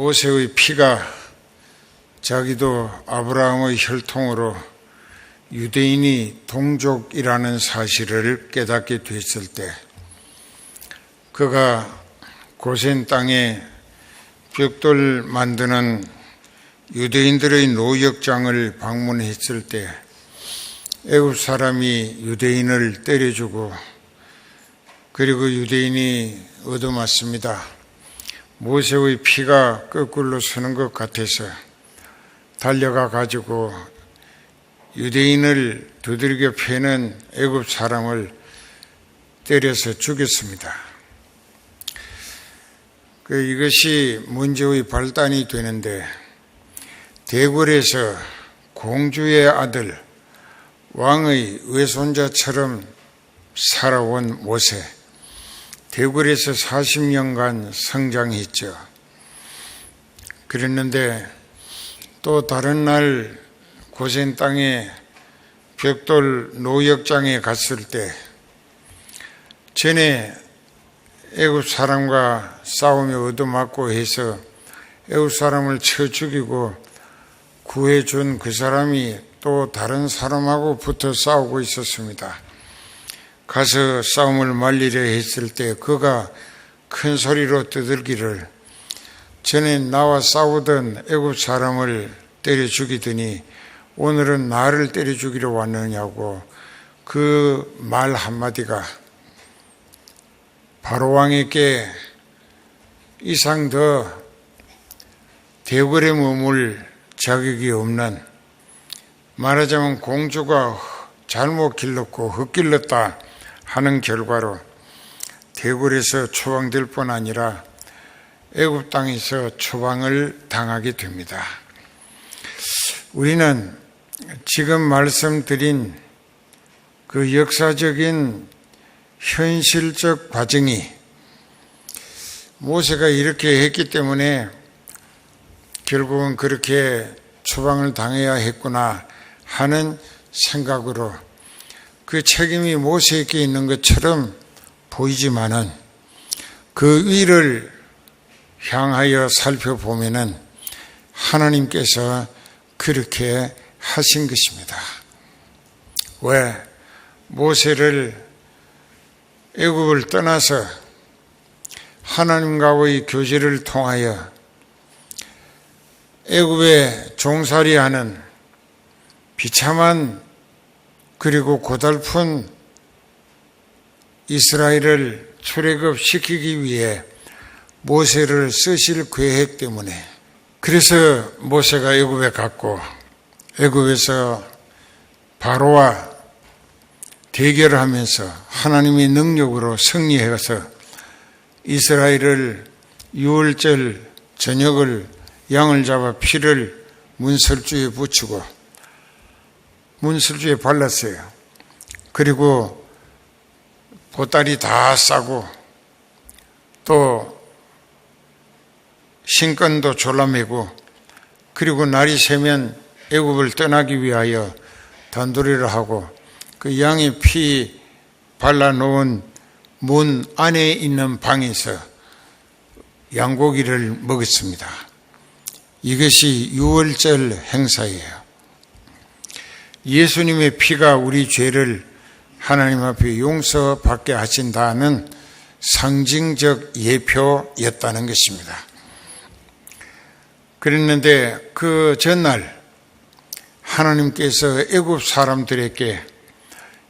모세의 피가 자기도 아브라함의 혈통으로 유대인이 동족이라는 사실을 깨닫게 됐을 때 그가 고센 땅에 벽돌 만드는 유대인들의 노역장을 방문했을 때 애굽 사람이 유대인을 때려주고 그리고 유대인이 얻어맞습니다. 모세의 피가 거꾸로 서는 것 같아서 달려가 가지고 유대인을 두들겨 패는 애굽 사람을 때려서 죽였습니다. 이것이 문제의 발단이 되는데 대궐에서 공주의 아들 왕의 외손자처럼 살아온 모세, 대궐에서 40년간 성장했죠. 그랬는데 또 다른 날 고센 땅에 벽돌 노역장에 갔을 때 전에 애굽 사람과 싸우며 얻어맞고 해서 애굽 사람을 쳐 죽이고 구해준 그 사람이 또 다른 사람하고 붙어 싸우고 있었습니다. 가서 싸움을 말리려 했을 때 그가 큰 소리로 떠들기를 전에 나와 싸우던 애굽 사람을 때려 죽이더니 오늘은 나를 때려 죽이러 왔느냐고 그 말 한마디가 바로 왕에게 이상 더 대궐에 머물 자격이 없는, 말하자면 공주가 잘못 길렀고 헛길렀다 하는 결과로 대궐에서 추방될 뿐 아니라 애굽 땅에서 추방을 당하게 됩니다. 우리는 지금 말씀드린 그 역사적인 현실적 과정이 모세가 이렇게 했기 때문에 결국은 그렇게 추방을 당해야 했구나 하는 생각으로 그 책임이 모세에게 있는 것처럼 보이지만은 그 위를 향하여 살펴보면은 하나님께서 그렇게 하신 것입니다. 왜? 모세를 애굽을 떠나서 하나님과의 교제를 통하여 애굽에 종살이하는 비참한 그리고 고달픈 이스라엘을 출애굽시키기 위해 모세를 쓰실 계획 때문에, 그래서 모세가 애굽에 갔고 애굽에서 바로와 대결하면서 하나님의 능력으로 승리해서 이스라엘을 유월절 저녁을 양을 잡아 피를 문설주에 붙이고 문설주에 발랐어요. 그리고 보따리 다 싸고 또 신건도 졸라매고 그리고 날이 새면 애굽을 떠나기 위하여 단도리를 하고 그 양의 피 발라놓은 문 안에 있는 방에서 양고기를 먹었습니다. 이것이 유월절 행사예요. 예수님의 피가 우리 죄를 하나님 앞에 용서받게 하신다는 상징적 예표였다는 것입니다. 그랬는데 그 전날 하나님께서 애굽 사람들에게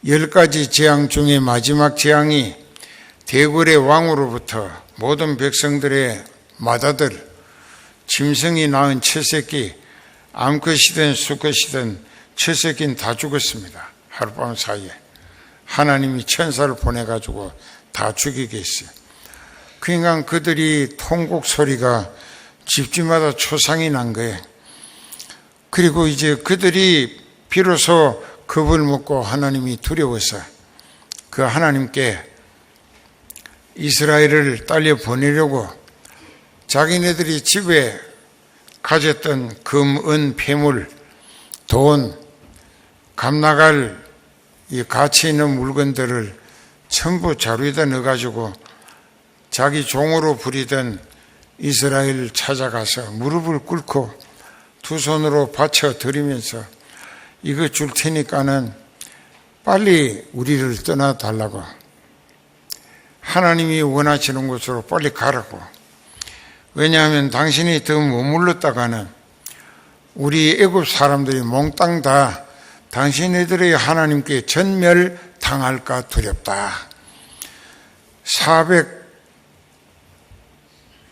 10가지 재앙 중에 마지막 재앙이 대궐의 왕으로부터 모든 백성들의 맏아들, 짐승이 낳은 첫새끼, 암컷이든 수컷이든 첫새끼는 다 죽었습니다. 하룻밤 사이에 하나님이 천사를 보내가지고 다 죽이게 했어요. 그러니까 그들이 통곡 소리가 집집마다 초상이 난 거예요. 그리고 이제 그들이 비로소 겁을 먹고 하나님이 두려워서 그 하나님께 이스라엘을 딸려 보내려고 자기네들이 집에 가졌던 금, 은, 폐물, 돈, 값나갈 이 가치 있는 물건들을 전부 자루에다 넣어가지고 자기 종으로 부리던 이스라엘 찾아가서 무릎을 꿇고 두 손으로 받쳐 드리면서 이거 줄 테니까는 빨리 우리를 떠나달라고, 하나님이 원하시는 곳으로 빨리 가라고. 왜냐하면 당신이 더 머물렀다가는 우리 애굽 사람들이 몽땅 다 당신네들의 하나님께 전멸당할까 두렵다.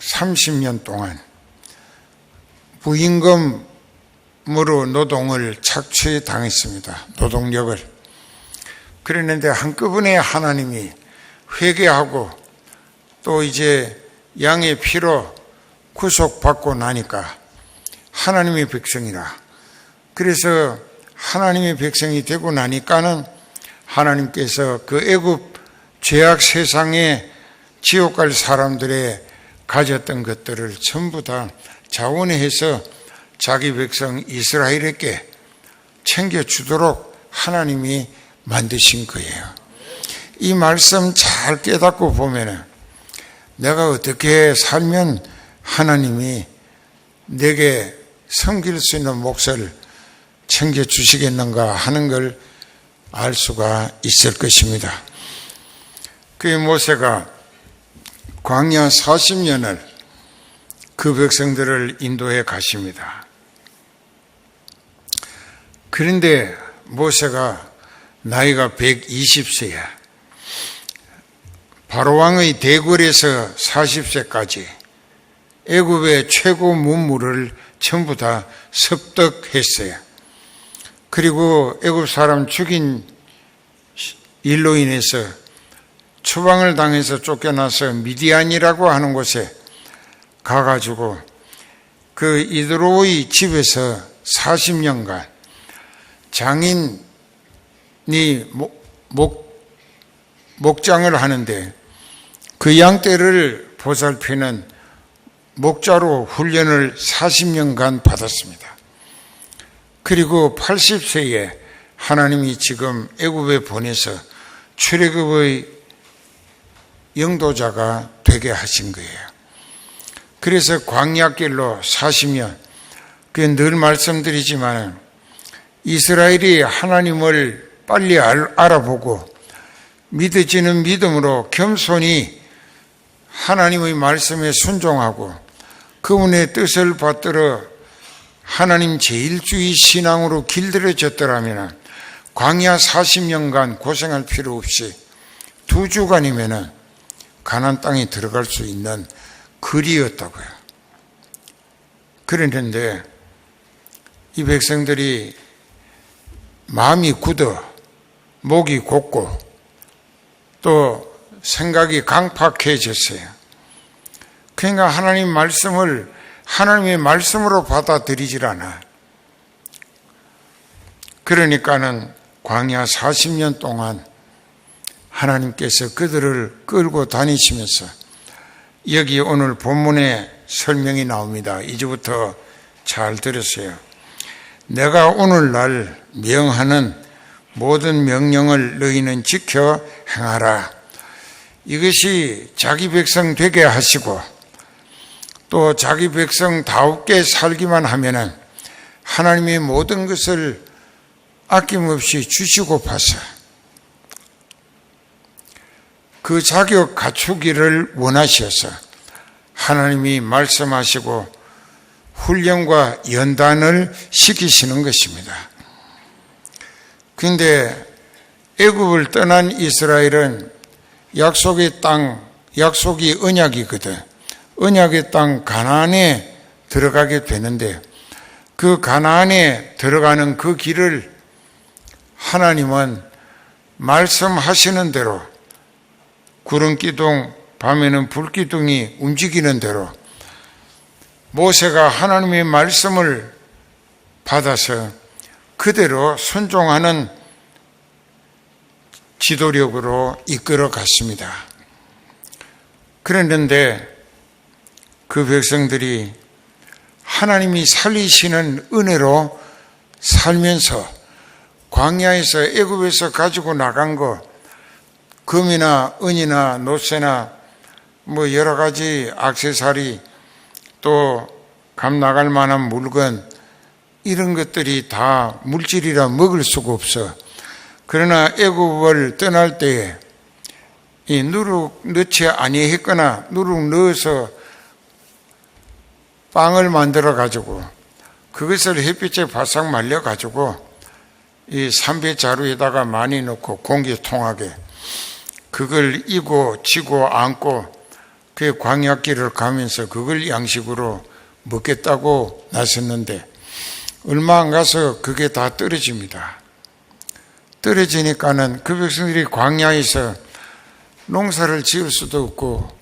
430년 동안 부임금으로 노동을 착취당했습니다. 노동력을. 그랬는데 한꺼번에 하나님이 회개하고 또 이제 양의 피로 구속받고 나니까 하나님의 백성이라. 그래서 하나님의 백성이 되고 나니까는 하나님께서 그 애굽 죄악 세상에 지옥 갈 사람들의 가졌던 것들을 전부 다 자원해서 자기 백성 이스라엘에게 챙겨주도록 하나님이 만드신 거예요. 이 말씀 잘 깨닫고 보면은 내가 어떻게 살면 하나님이 내게 섬길 수 있는 몫을 챙겨주시겠는가 하는 걸 알 수가 있을 것입니다. 그 모세가 광야 40년을 그 백성들을 인도해 가십니다. 그런데 모세가 나이가 120세야. 바로왕의 대궐에서 40세까지 애굽의 최고 문물을 전부 다 습득했어요. 그리고 애굽 사람 죽인 일로 인해서 추방을 당해서 쫓겨나서 미디안이라고 하는 곳에 가가지고 그 이드로의 집에서 40년간 장인이 목장을 하는데 그 양떼를 보살피는 목자로 훈련을 40년간 받았습니다. 그리고 80세에 하나님이 지금 애굽에 보내서 출애굽의 영도자가 되게 하신 거예요. 그래서 광야길로 40년, 그게 늘 말씀드리지만 이스라엘이 하나님을 빨리 알아보고 믿어지는 믿음으로 겸손히 하나님의 말씀에 순종하고 그분의 뜻을 받들어 하나님 제일주의 신앙으로 길들여졌더라면 광야 40년간 고생할 필요 없이 2주간이면 가나안 땅에 들어갈 수 있는 거리였다고요. 그랬는데 이 백성들이 마음이 굳어 목이 곧고 또 생각이 강팍해졌어요. 그러니까 하나님 말씀을 하나님의 말씀으로 받아들이질 않아. 그러니까는 광야 40년 동안 하나님께서 그들을 끌고 다니시면서 여기 오늘 본문에 설명이 나옵니다. 이제부터 잘 들으세요. 내가 오늘날 명하는 모든 명령을 너희는 지켜 행하라. 이것이 자기 백성 되게 하시고 또 자기 백성다웁게 살기만 하면은 하나님의 모든 것을 아낌없이 주시고 파서 그 자격 갖추기를 원하셔서 하나님이 말씀하시고 훈련과 연단을 시키시는 것입니다. 그런데 애굽을 떠난 이스라엘은 약속의 땅, 약속이 언약이거든. 언약의 땅 가나안에 들어가게 되는데 그 가나안에 들어가는 그 길을 하나님은 말씀하시는 대로 구름기둥, 밤에는 불기둥이 움직이는 대로 모세가 하나님의 말씀을 받아서 그대로 순종하는 지도력으로 이끌어 갔습니다. 그랬는데 그 백성들이 하나님이 살리시는 은혜로 살면서 광야에서 애굽에서 가지고 나간 거 금이나 은이나 노쇠나 뭐 여러 가지 액세서리 또 값 나갈 만한 물건, 이런 것들이 다 물질이라 먹을 수가 없어. 그러나 애굽을 떠날 때에 이 누룩 넣지 아니했거나 누룩 넣어서 빵을 만들어 가지고 그것을 햇빛에 바싹 말려 가지고 이 삼배 자루에다가 많이 넣고 공기 통하게 그걸 이고 지고 안고 그 광야길을 가면서 그걸 양식으로 먹겠다고 나섰는데 얼마 안 가서 그게 다 떨어집니다. 떨어지니까는 그 백성들이 광야에서 농사를 지을 수도 없고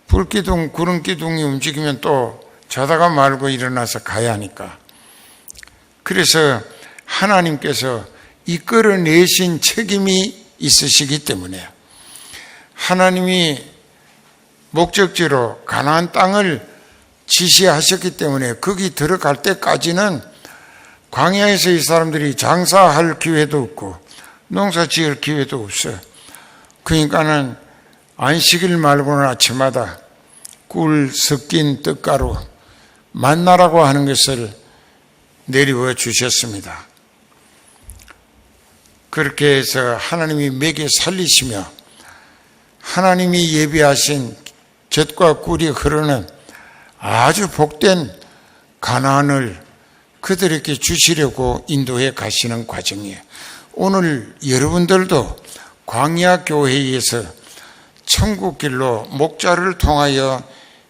불기둥 구름기둥이 움직이면 또 자다가 말고 일어나서 가야 하니까, 그래서 하나님께서 이끌어내신 책임이 있으시기 때문에 하나님이 목적지로 가나안 땅을 지시하셨기 때문에 거기 들어갈 때까지는 광야에서 이 사람들이 장사할 기회도 없고 농사 지을 기회도 없어요. 그러니까는 안식일 말고는 아침마다 꿀 섞인 떡가루 만나라고 하는 것을 내리워 주셨습니다. 그렇게 해서 하나님이 먹여 살리시며 하나님이 예비하신 젖과 꿀이 흐르는 아주 복된 가나안을 그들에게 주시려고 인도해 가시는 과정이에요. 오늘 여러분들도 광야 교회에서 천국길로 목자를 통하여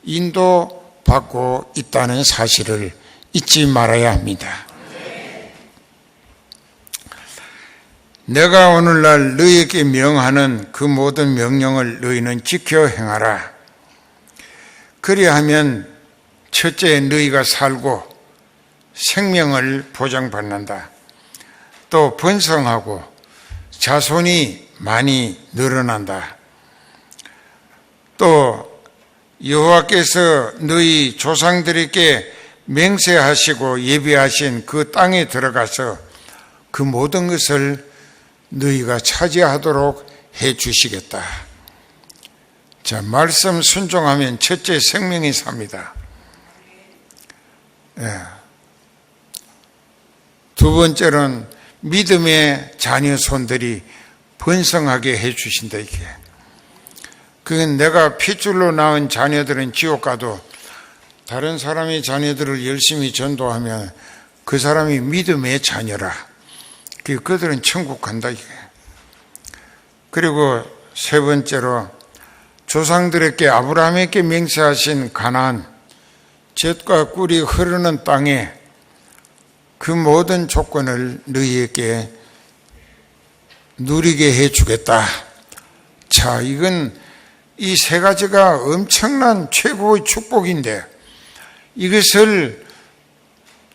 인도받고 있다는 사실을 잊지 말아야 합니다. 내가 오늘날 너희에게 명하는 그 모든 명령을 너희는 지켜 행하라. 그리하면 첫째 너희가 살고 생명을 보장받는다. 또 번성하고 자손이 많이 늘어난다. 또 여호와께서 너희 조상들에게 맹세하시고 예비하신 그 땅에 들어가서 그 모든 것을 너희가 차지하도록 해 주시겠다. 자, 말씀 순종하면 첫째 생명이 삽니다. 두 번째로는 믿음의 자녀 손들이 번성하게 해 주신다. 이게 그건 내가 핏줄로 낳은 자녀들은 지옥 가도 다른 사람의 자녀들을 열심히 전도하면 그 사람이 믿음의 자녀라. 그들은 천국 간다. 이게. 그리고 세 번째로 조상들에게 아브라함에게 맹세하신 가나안, 젖과 꿀이 흐르는 땅에 그 모든 조건을 너희에게 누리게 해 주겠다. 자, 이건 이 세 가지가 엄청난 최고의 축복인데 이것을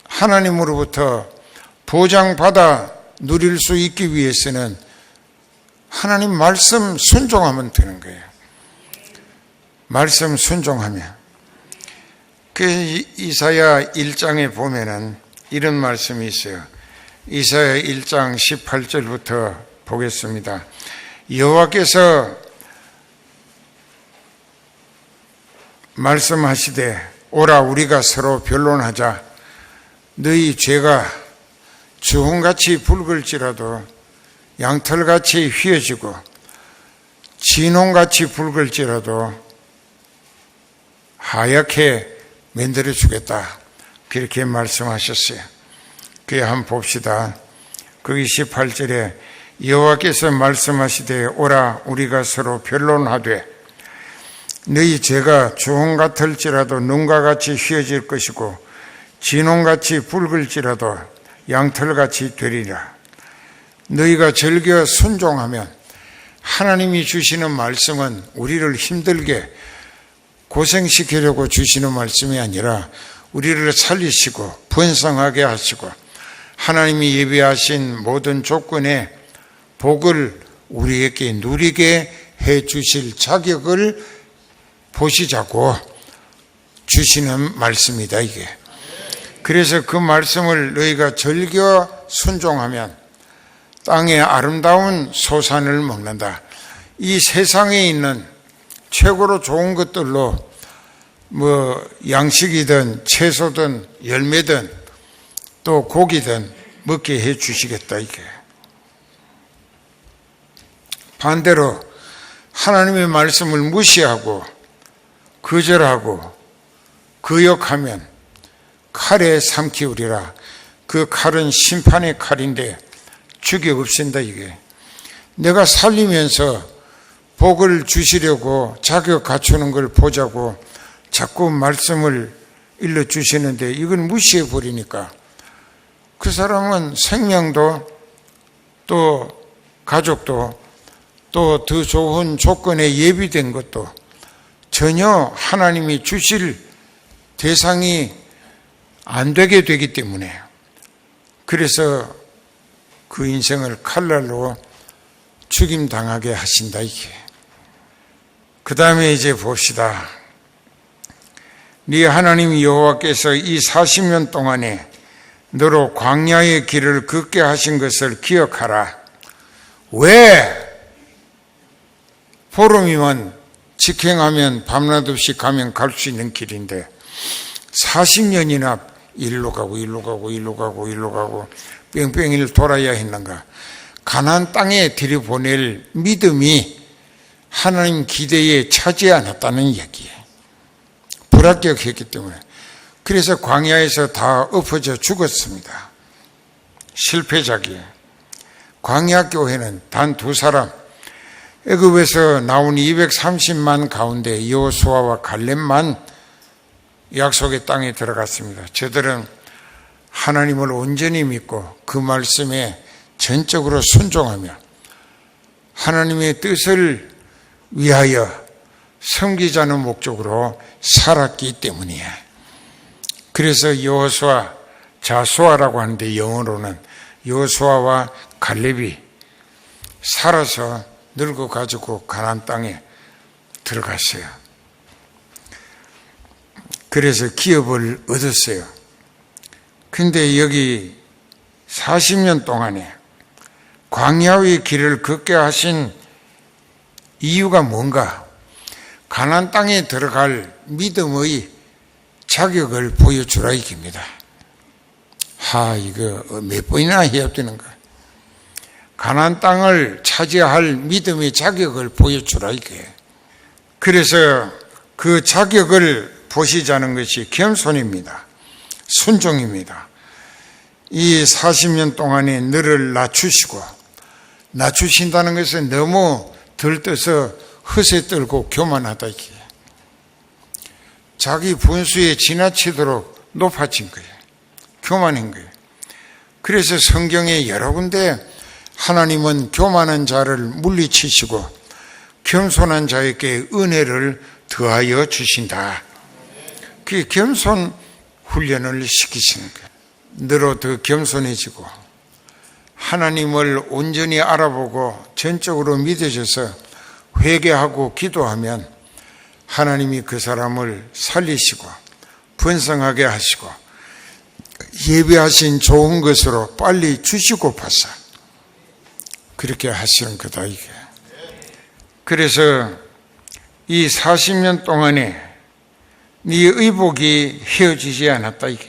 하나님으로부터 보장받아 누릴 수 있기 위해서는 하나님 말씀 순종하면 되는 거예요. 말씀 순종하면. 그 이사야 1장에 보면은 이런 말씀이 있어요. 이사야 1장 18절부터 보겠습니다. 여호와께서 말씀하시되 오라 우리가 서로 변론하자. 너희 죄가 주홍같이 붉을지라도 양털같이 휘어지고 진홍같이 붉을지라도 하얗게 만들어 주겠다. 그렇게 말씀하셨어요. 그에 한번 봅시다. 거기 18절에 여호와께서 말씀하시되 오라 우리가 서로 변론하되 너희 죄가 주홍 같을지라도 눈과 같이 휘어질 것이고 진홍같이 붉을지라도 양털같이 되리라. 너희가 즐겨 순종하면 하나님이 주시는 말씀은 우리를 힘들게 고생시키려고 주시는 말씀이 아니라 우리를 살리시고 번성하게 하시고 하나님이 예비하신 모든 조건의 복을 우리에게 누리게 해 주실 자격을 보시자고 주시는 말씀이다, 이게. 그래서 그 말씀을 너희가 즐겨 순종하면 땅의 아름다운 소산을 먹는다. 이 세상에 있는 최고로 좋은 것들로 양식이든 채소든 열매든 또 고기든 먹게 해 주시겠다 이게. 반대로 하나님의 말씀을 무시하고 거절하고 거역하면 칼에 삼키우리라. 그 칼은 심판의 칼인데 죽여 없앤다 이게. 내가 살리면서 복을 주시려고 자격 갖추는 걸 보자고 자꾸 말씀을 일러주시는데 이걸 무시해 버리니까 그 사람은 생명도 또 가족도 또 더 좋은 조건에 예비된 것도 전혀 하나님이 주실 대상이 안 되게 되기 때문에 그래서 그 인생을 칼날로 죽임당하게 하신다 이게. 그 다음에 이제 봅시다. 네 하나님 여호와께서 이 40년 동안에 너로 광야의 길을 걷게 하신 것을 기억하라. 왜? 보름이면 직행하면 밤낮 없이 가면 갈 수 있는 길인데 40년이나 일로 가고 뺑뺑이를 돌아야 했는가. 가나안 땅에 들여보낼 믿음이 하나님 기대에 차지 않았다는 얘기예요. 불합격했기 때문에. 그래서 광야에서 다 엎어져 죽었습니다. 실패작이에요. 광야 교회는 단 2사람, 애굽에서 나온 230만 가운데 여호수아와 갈렙만 약속의 땅에 들어갔습니다. 저들은 하나님을 온전히 믿고 그 말씀에 전적으로 순종하며 하나님의 뜻을 위하여 섬기자는 목적으로 살았기 때문이에요. 그래서 여호수아, 자수아라고 하는데 영어로는 여호수아와 갈렙이 살아서 늙어가지고 가나안 땅에 들어갔어요. 그래서 기업을 얻었어요. 근데 여기 40년 동안에 광야의 길을 걷게 하신 이유가 뭔가? 가나안 땅에 들어갈 믿음의 자격을 보여주라 이깁니다. 이거 몇 번이나 해야 되는가? 가나안 땅을 차지할 믿음의 자격을 보여주라 이게. 그래서 그 자격을 보시자는 것이 겸손입니다. 순종입니다. 이 40년 동안에 너를 낮추신다는 것은 너무 들떠서 허세 떨고 교만하다 이게. 자기 분수에 지나치도록 높아진 거예요. 교만한 거예요. 그래서 성경에 여러 군데 하나님은 교만한 자를 물리치시고 겸손한 자에게 은혜를 더하여 주신다. 그 겸손 훈련을 시키시는 거예요. 너로 더 겸손해지고 하나님을 온전히 알아보고 전적으로 믿어져서 회개하고 기도하면 하나님이 그 사람을 살리시고 번성하게 하시고 예비하신 좋은 것으로 빨리 주시고파서 그렇게 하시는 거다 이게. 그래서 이 40년 동안에 네 의복이 헤어지지 않았다 이게.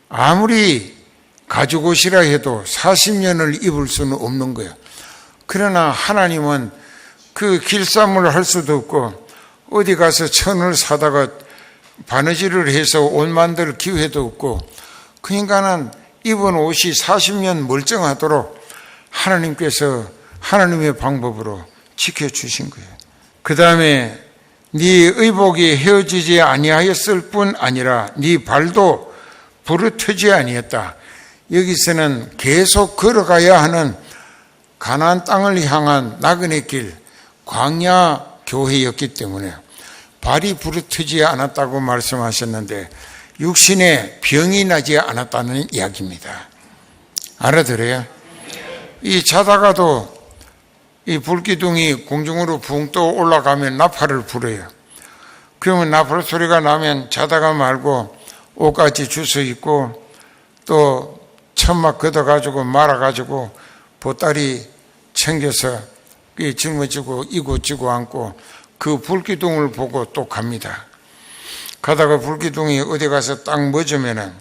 아무리 가죽 옷이라 해도 40년을 입을 수는 없는 거예요. 그러나 하나님은 그 길쌈을 할 수도 없고 어디 가서 천을 사다가 바느질을 해서 옷 만들 기회도 없고 그 인간은 입은 옷이 40년 멀쩡하도록 하나님께서 하나님의 방법으로 지켜주신 거예요. 그 다음에 네 의복이 헤어지지 아니하였을 뿐 아니라 네 발도 부르트지 아니었다. 여기서는 계속 걸어가야 하는 가나안 땅을 향한 나그네 길, 광야 교회였기 때문에 발이 부르트지 않았다고 말씀하셨는데 육신에 병이 나지 않았다는 이야기입니다. 알아들어요? 이 자다가도 이 불기둥이 공중으로 붕 떠 올라가면 나팔을 불어요. 그러면 나팔 소리가 나면 자다가 말고 옷까지 주워 입고 또 천막 걷어가지고 말아가지고 보따리 챙겨서 짊어지고 이고 지고 앉고 그 불기둥을 보고 또 갑니다. 가다가 불기둥이 어디 가서 딱 멎으면은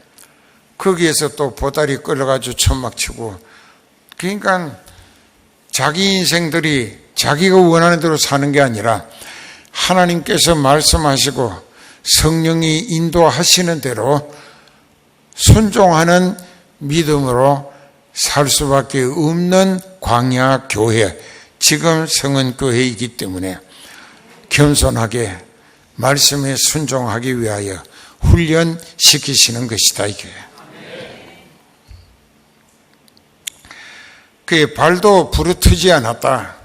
거기에서 또 보다리 끌어가지고 천막 치고, 그러니까 자기 인생들이 자기가 원하는 대로 사는 게 아니라 하나님께서 말씀하시고 성령이 인도하시는 대로 순종하는 믿음으로 살 수밖에 없는 광야 교회, 지금 성은교회이기 때문에 겸손하게 말씀에 순종하기 위하여 훈련시키시는 것이다, 이게. 그의 발도 부르트지 않았다.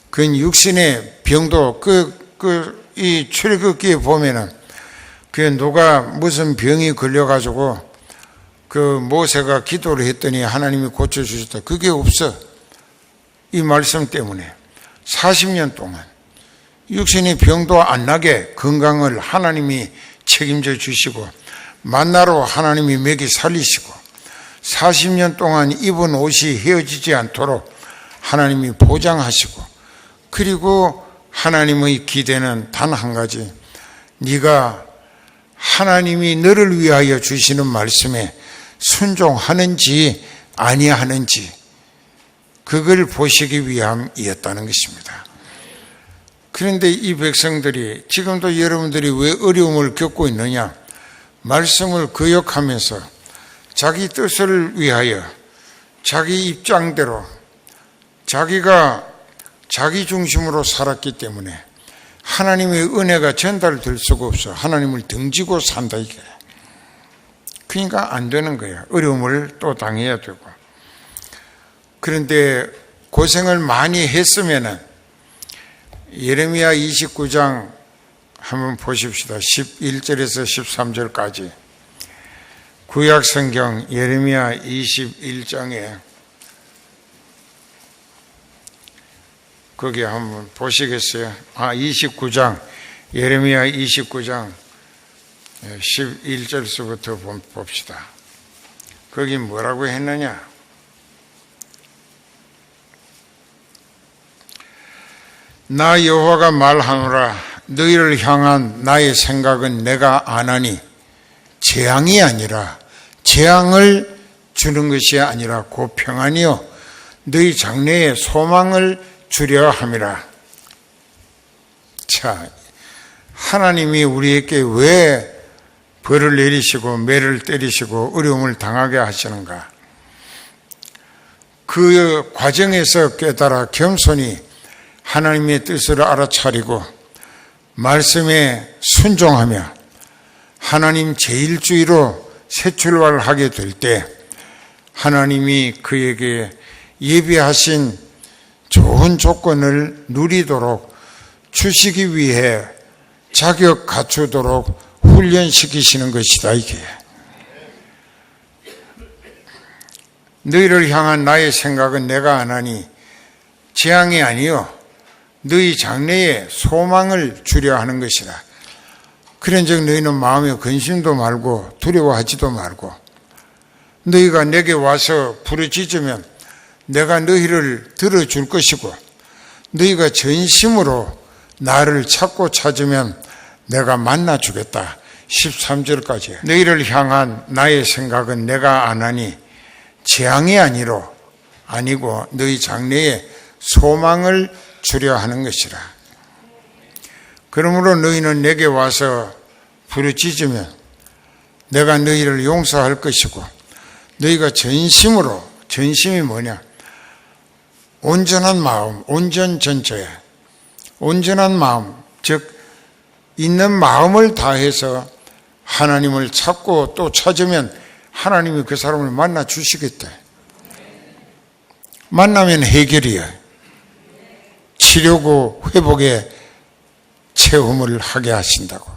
그 육신의 병도 이 출애굽기에 보면은 그 누가 무슨 병이 걸려가지고 그 모세가 기도를 했더니 하나님이 고쳐주셨다. 그게 없어. 이 말씀 때문에 40년 동안 육신의 병도 안 나게 건강을 하나님이 책임져 주시고 만나로 하나님이 먹이 살리시고 40년 동안 입은 옷이 헤어지지 않도록 하나님이 보장하시고, 그리고 하나님의 기대는 단 한 가지, 네가 하나님이 너를 위하여 주시는 말씀에 순종하는지 아니하는지 그걸 보시기 위함이었다는 것입니다. 그런데 이 백성들이 지금도 여러분들이 왜 어려움을 겪고 있느냐? 말씀을 거역하면서 자기 뜻을 위하여 자기 입장대로 자기가 자기 중심으로 살았기 때문에 하나님의 은혜가 전달될 수가 없어. 하나님을 등지고 산다, 이게. 그러니까 안 되는 거야. 어려움을 또 당해야 되고. 그런데 고생을 많이 했으면은 예레미야 29장 한번 보십시다. 11절에서 13절까지. 구약 성경 예레미야 21장에 거기 한번 보시겠어요? 29장, 예레미야 29장 11절서부터 봅시다. 거기 뭐라고 했느냐? 나 여호와가 말하노라. 너희를 향한 나의 생각은 내가 아나니 재앙이 아니라, 재앙을 주는 것이 아니라 곧 평안이요 너희 장래에 소망을 주려 함이라. 자, 하나님이 우리에게 왜 벌을 내리시고 매를 때리시고 어려움을 당하게 하시는가? 그 과정에서 깨달아 겸손히 하나님의 뜻을 알아차리고 말씀에 순종하며 하나님 제1주의로 새 출발하게 될 때 하나님이 그에게 예비하신 좋은 조건을 누리도록 주시기 위해 자격 갖추도록 훈련시키시는 것이다, 이게. 너희를 향한 나의 생각은 내가 아나니 재앙이 아니요 너희 장래에 소망을 주려 하는 것이다. 그런즉 너희는 마음에 근심도 말고 두려워하지도 말고 너희가 내게 와서 부르짖으면 내가 너희를 들어줄 것이고 너희가 전심으로 나를 찾고 찾으면 내가 만나주겠다. 13절까지. 너희를 향한 나의 생각은 내가 아나니 재앙이 아니고 너희 장래에 소망을 주려 하는 것이라. 그러므로 너희는 내게 와서 부르짖으면 내가 너희를 용서할 것이고 너희가 전심이 뭐냐? 온전한 마음, 온전 전체, 온전한 마음, 즉 있는 마음을 다해서 하나님을 찾고 또 찾으면 하나님이 그 사람을 만나 주시겠대. 만나면 해결이야. 치료고 회복의 체험을 하게 하신다고.